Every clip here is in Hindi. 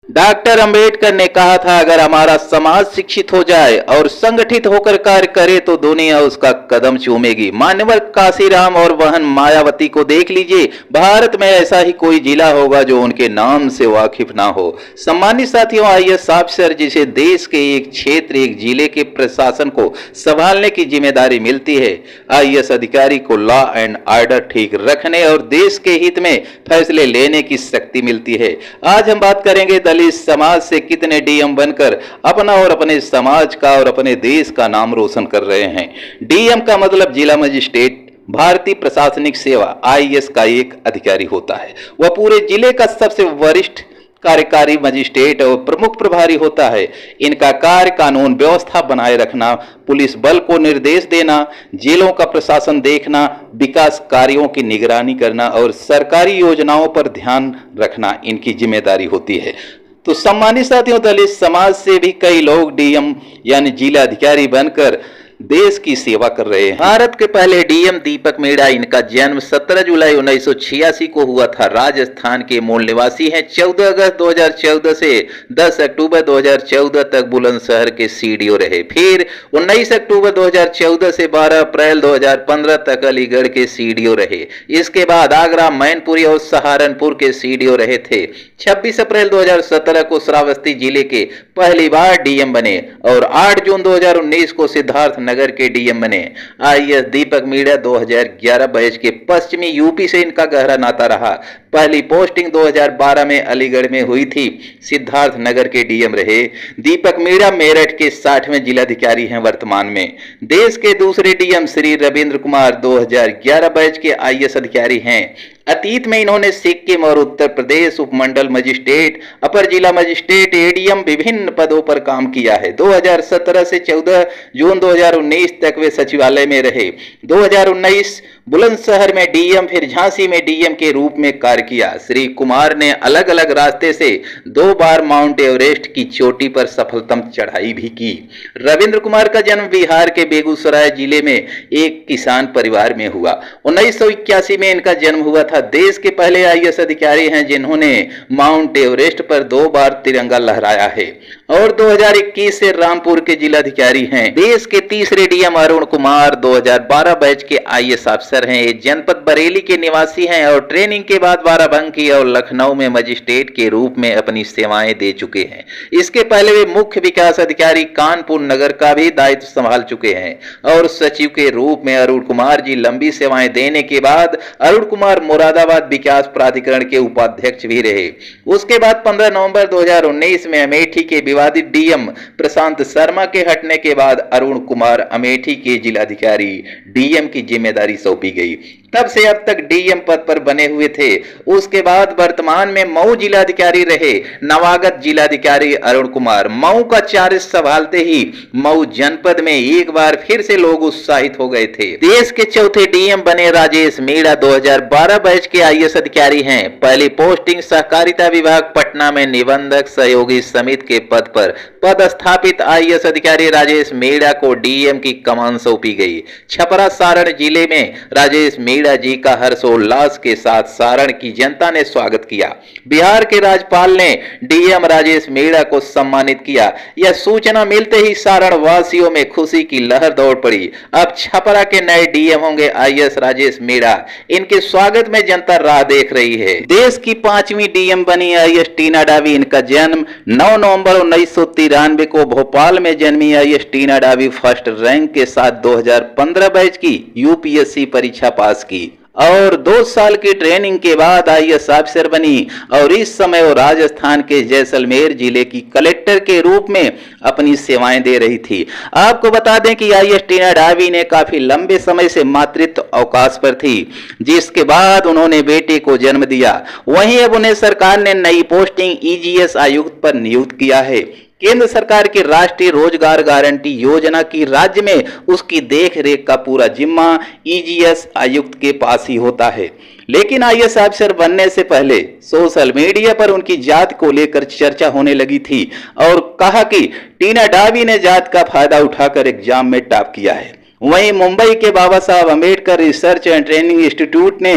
डॉक्टर अंबेडकर ने कहा था, अगर हमारा समाज शिक्षित हो जाए और संगठित होकर कार्य करे तो दुनिया उसका कदम चूमेगी। मान्यवर काशीराम और बहन मायावती को देख लीजिए, भारत में ऐसा ही कोई जिला होगा जो उनके नाम से वाकिफ ना हो। सम्मानित साथियों, आईएएस अफसर जिसे देश के एक क्षेत्र, एक जिले के प्रशासन को संभालने की जिम्मेदारी मिलती है, आईएएस अधिकारी को लॉ एंड ऑर्डर ठीक रखने और देश के हित में फैसले लेने की शक्ति मिलती है। आज हम बात करेंगे दलित समाज से कितने डीएम बनकर अपना और अपने समाज का और अपने देश का नाम रोशन कर रहे हैं। डीएम का मतलब जिला मजिस्ट्रेट, भारतीय प्रशासनिक सेवा आईएएस का एक अधिकारी होता है। वह पूरे जिले का सबसे वरिष्ठ कार्यकारी मजिस्ट्रेट और प्रमुख प्रभारी होता है। इनका कार्य कानून व्यवस्था बनाए रखना, पुलिस बल को निर्देश देना, जेलों का प्रशासन देखना, विकास कार्यों की निगरानी करना और सरकारी योजनाओं पर ध्यान रखना इनकी जिम्मेदारी होती है। तो सम्मानित साथियों, दलित समाज से भी कई लोग डीएम यानी जिला अधिकारी बनकर देश की सेवा कर रहे हैं। भारत के पहले डीएम दीपक मीणा, इनका जन्म 17 जुलाई 1986 को हुआ था। राजस्थान के मूल निवासी हैं। 14 अगस्त 2014 से 10 अक्टूबर 2014 तक बुलंदशहर के सीडीओ रहे। फिर 19 अक्टूबर 2014 से 12 अप्रैल 2015 तक अलीगढ़ के सीडीओ रहे। इसके बाद आगरा, मैनपुरी और सहारनपुर के सीडीओ रहे थे। 26 अप्रैल 2017 को श्रावस्ती जिले के पहली बार डीएम बने और 8 जून 2019 को सिद्धार्थ नगर के डीएम बने। आईएएस दीपक मीणा 2011 बैच के पश्चिमी यूपी से इनका गहरा नाता रहा। पहली पोस्टिंग 2012 में अलीगढ़ में हुई थी। सिद्धार्थ नगर के डीएम रहे। दीपक मीणा मेरठ के 60वें जिलाधिकारी हैं वर्तमान में। देश के दूसरे डीएम श्री रविंद्र कुमार 2011 बैच के आईएएस अधिकारी हैं। अतीत में इन्होंने सिक्किम और उत्तर प्रदेश उपमंडल मजिस्ट्रेट, अपर जिला मजिस्ट्रेट, एडीएम विभिन्न पदों पर काम किया है। 2017 से 14 जून 2019 तक वे सचिवालय में रहे। 2019 बुलंदशहर में डीएम, फिर झांसी में डीएम के रूप में कार्य किया। श्री कुमार ने अलग अलग रास्ते से 2 बार माउंट एवरेस्ट की चोटी पर सफलतम चढ़ाई भी की। रविंद्र कुमार का जन्म बिहार के बेगूसराय जिले में एक किसान परिवार में हुआ। 1981 में इनका जन्म हुआ था। देश के पहले आईएएस अधिकारी हैं जिन्होंने माउंट एवरेस्ट पर 2 बार तिरंगा लहराया है और 2021 से रामपुर के जिलाधिकारी हैं। देश के तीसरे डीएम अरुण कुमार 2012 बैच के आईएएस अफसर हैं। ये जनपद बरेली के निवासी हैं और ट्रेनिंग के बाद बाराबंकी और लखनऊ में मजिस्ट्रेट के रूप में अपनी सेवाएं दे चुके हैं। इसके पहले वे मुख्य विकास अधिकारी कानपुर नगर का भी दायित्व संभाल चुके हैं और सचिव के रूप में अरुण कुमार जी लंबी सेवाएं देने के बाद अरुण कुमार मुरादाबाद विकास प्राधिकरण के उपाध्यक्ष भी रहे। उसके बाद 15 नवंबर 2019 में अमेठी के विवादित डीएम प्रशांत शर्मा के हटने के बाद अरुण कुमार अमेठी के जिलाधिकारी डीएम की जिम्मेदारी सौंपी गई। तब से अब तक डीएम पद पर बने हुए थे। उसके बाद वर्तमान में मऊ जिलाधिकारी रहे। नवागत जिलाधिकारी अरुण कुमार मऊ का चार्ज संभालते ही मऊ जनपद में एक बार फिर से लोग उत्साहित हो गए थे। देश के चौथे डीएम बने राजेश मीणा 2012 बैच के आईएएस अधिकारी हैं। पहली पोस्टिंग सहकारिता विभाग पटना में निबंधक सहयोगी समिति के पद पर पदस्थापित आईएएस अधिकारी राजेश मीणा को डीएम की कमान सौंपी गई। छपरा सारण जिले में राजेश मीणा जी का हर्षोल्लास के साथ सारण की जनता ने स्वागत किया। बिहार के राज्यपाल ने डीएम राजेश मीणा को सम्मानित किया। यह सूचना मिलते ही सारण वासियों में खुशी की लहर दौड़ पड़ी। अब छपरा के नए डीएम होंगे आईएएस राजेश मीणा। इनके स्वागत में जनता राह देख रही है। देश की 5वीं डीएम बनी आईएएस टीना डावी। इनका जन्म 9 नवंबर 1993 को भोपाल में जन्मी आईएएस टीना डावी फर्स्ट रैंक के साथ 2015 बैच की यूपीएससी परीक्षा पास की और 2 साल की ट्रेनिंग के बाद आईएएस अफसर बनी और इस समय वो राजस्थान के जैसलमेर जिले की कलेक्टर के रूप में अपनी सेवाएं दे रही थी। आपको बता दें कि आईएएस टीना डावी ने काफी लंबे समय से मातृत्व अवकाश पर थी, जिसके बाद उन्होंने बेटे को जन्म दिया। वहीं अब उन्हें सरकार ने नई पोस्टिंग ईजीएस आयुक्त पर नियुक्त किया है। केंद्र सरकार की राष्ट्रीय रोजगार गारंटी योजना की राज्य में उसकी देखरेख का पूरा जिम्मा ईजीएस आयुक्त के पास ही होता है। लेकिन आईएएस अफसर बनने से पहले सोशल मीडिया पर उनकी जात को लेकर चर्चा होने लगी थी और कहा कि टीना डावी ने जात का फायदा उठाकर एग्जाम में टॉप किया है। वहीं मुंबई के बाबा Saheb Ambedkar research and training institute ने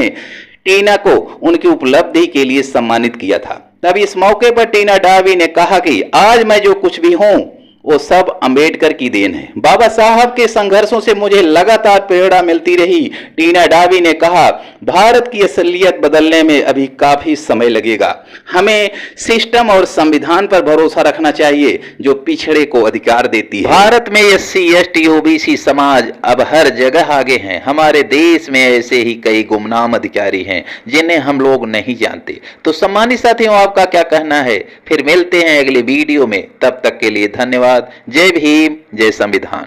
टीना को उनकी उपलब्धि के लिए सम्मानित किया था। तब इस मौके पर टीना डावी ने कहा कि आज मैं जो कुछ भी हूं वो सब अंबेडकर की देन है। बाबा साहब के संघर्षों से मुझे लगातार प्रेरणा मिलती रही। टीना डावी ने कहा, भारत की असलियत बदलने में अभी काफी समय लगेगा। हमें सिस्टम और संविधान पर भरोसा रखना चाहिए जो पिछड़े को अधिकार देती है। भारत में एससी, एसटी, ओबीसी समाज अब हर जगह आगे हैं। हमारे देश में ऐसे ही कई गुमनाम अधिकारी हैं जिन्हें हम लोग नहीं जानते। तो सम्मानित साथियों, आपका क्या कहना है? फिर मिलते हैं अगले वीडियो में। तब तक के लिए धन्यवाद। जय भीम, जय संविधान।